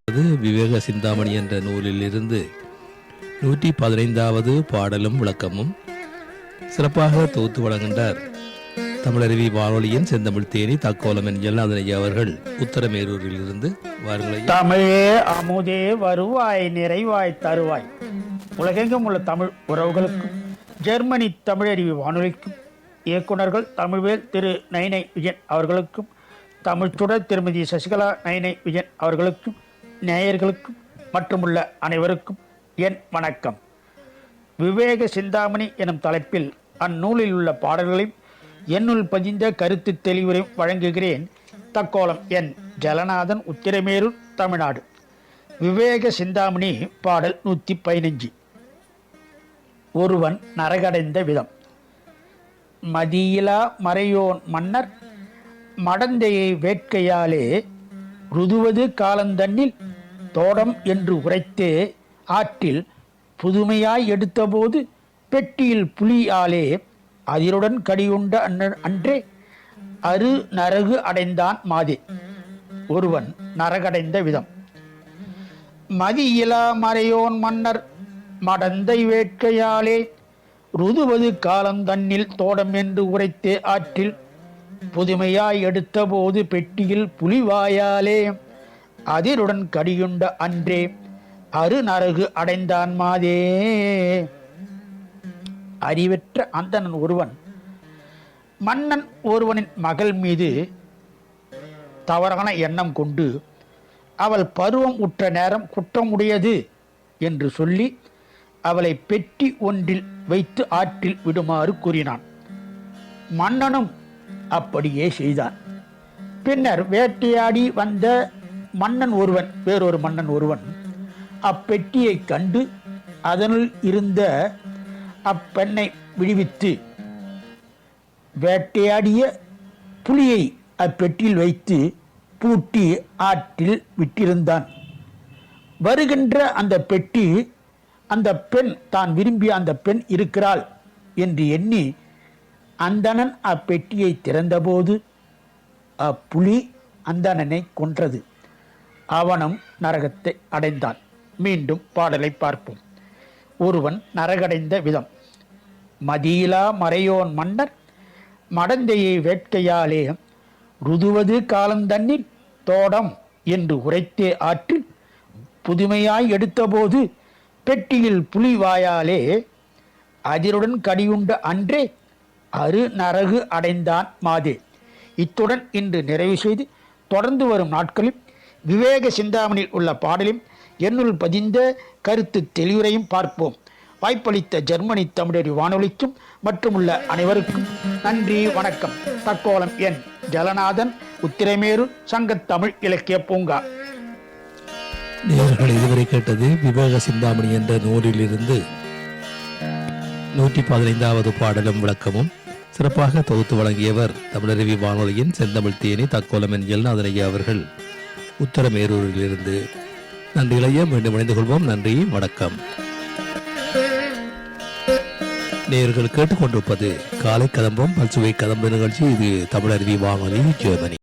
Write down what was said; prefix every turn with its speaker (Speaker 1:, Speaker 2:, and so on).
Speaker 1: விவேக சிந்தாமணி என்ற நூலில் இருந்து 115வது பாடலும் விளக்கமும் சிறப்பாக தொகுத்து வழங்குகின்றார் தமிழருவி வானொலியின் செந்தமிழ் தேனி தக்கோலம் என்ஜெல்லாதனை அவர்கள் உத்தரமேரூரில் இருந்து. வாருங்கள்.
Speaker 2: தமிழே அமுதே வருவாய் நிறைவாய் தருவாய். உலகெங்கும் உள்ள தமிழ் உறவுகளுக்கும் ஜெர்மனி தமிழருவி வானொலிக்கும் இயக்குநர்கள் தமிழ்வேல் திரு நைனை விஜயன் அவர்களுக்கும் தமிழ்ச்சுடர் திருமதி சசிகலா நைனை விஜயன் அவர்களுக்கும் நேயர்களுக்கும் மற்றுமுள்ள அனைவருக்கும் என் வணக்கம். விவேக சிந்தாமணி எனும் தலைப்பில் அந்நூலில் உள்ள பாடல்களையும் என்னுள் பதிந்த கருத்து தெளிவுரையும் வழங்குகிறேன். தக்கோலம் என் ஜலநாதன், உத்திரமேரூர், தமிழ்நாடு. விவேக சிந்தாமணி பாடல் 115. ஒருவன் நரகடைந்த விதம். மதியிலா மறையோன் மன்னர் மடந்தையை வேட்கையாலே ருதுவது காலந்தன்னில் தோடம் என்று உரைத்தே ஆற்றில் புதுமையாய் எடுத்தபோது பெட்டியில் புலியாலே அதிருடன் கடியுண்ட அன்றே அரு நரகு அடைந்தான் மாதே. ஒருவன் நரகடைந்த விதம். மதியிலா மறையோன் மன்னர் மடந்தை வேட்கையாலே ருதுவது காலம் தன்னில் தோடம் என்று உரைத்தே ஆற்றில் புதுமையாய் எடுத்தபோது பெட்டியில் புலிவாயாலே அதிருடன் கடியுண்ட அன்றே அரு நரகு அடைந்தான் மாதே. அறிவற்ற அந்தணன் ஒருவன் மன்னன் ஒருவனின் மகள் மீது தவறான எண்ணம் கொண்டு அவள் பருவம் உற்ற நேரம் குற்றமுடையது என்று சொல்லி அவளை பெட்டி ஒன்றில் வைத்து ஆற்றில் விடுமாறு கூறினான். மன்னனும் அப்படியே செய்தான். பின்னர் வேட்டையாடி வந்த வேறொரு மன்னன் ஒருவன் அப்பெட்டியை கண்டு அதனுள் இருந்த அப்பெண்ணை விடுவித்து வேட்டையாடிய புலியை அப்பெட்டியில் வைத்து பூட்டி ஆற்றில் விட்டிருந்தான். வருகின்ற அந்த பெட்டி அந்த பெண், தான் விரும்பிய அந்த பெண் இருக்கிறாள் என்று எண்ணி அந்தணன் அப்பெட்டியை திறந்தபோது அப்புலி அந்தணனை கொன்றது. அவனும் நரகத்தை அடைந்தான். மீண்டும் பாடலை பார்ப்போம். ஒருவன் நரகடைந்த விதம். மதியிலா மறையோன் மன்னர் மடந்தையை வேட்கையாலே ருதுவது காலந்தன்னில் தோடம் என்று உரைத்தே ஆற்றில் புதுமையாய் எடுத்தபோது பெட்டியில் புலிவாயாலே அதிருடன் கடியுண்ட அன்றே அரு நரகு அடைந்தான் மாதே. இத்துடன் இன்று நிறைவு செய்து தொடர்ந்து வரும் நாட்களில் விவேக சிந்தாமணியில் உள்ள பாடலும் என்னுள் பதிந்த கருத்து தெளிவுரையும் பார்ப்போம். வாய்ப்பளித்த ஜெர்மனி தமிழறி வானொலிக்கும் மற்றுமுள்ள அனைவருக்கும் நன்றி, வணக்கம். தக்கோலம் என் ஜலநாதன், உத்திரமேரூர், சங்கத்தமிழ் இலக்கிய பூங்கா.
Speaker 1: நேயர்கள் இதுவரை கேட்டது விவேக சிந்தாமணி என்ற நூலிலிருந்து 115வது பாடலும் விளக்கமும். சிறப்பாக தொகுத்து வழங்கியவர் தமிழருவி வானொலியின் செந்தமிழ் தேனி தக்கோலம் என்ஜெல்லாதனை அவர்கள் உத்தரமேரூரிலிருந்து. நன்றி இளைய, மீண்டும் இணைந்து கொள்வோம். நன்றி, வணக்கம். நேயர்கள் கேட்டுக்கொண்டிருப்பது காலை கதம்பம் பல்சுவை கதம்பு நிகழ்ச்சி. இது தமிழருவி வானொலி, ஜெர்மனி.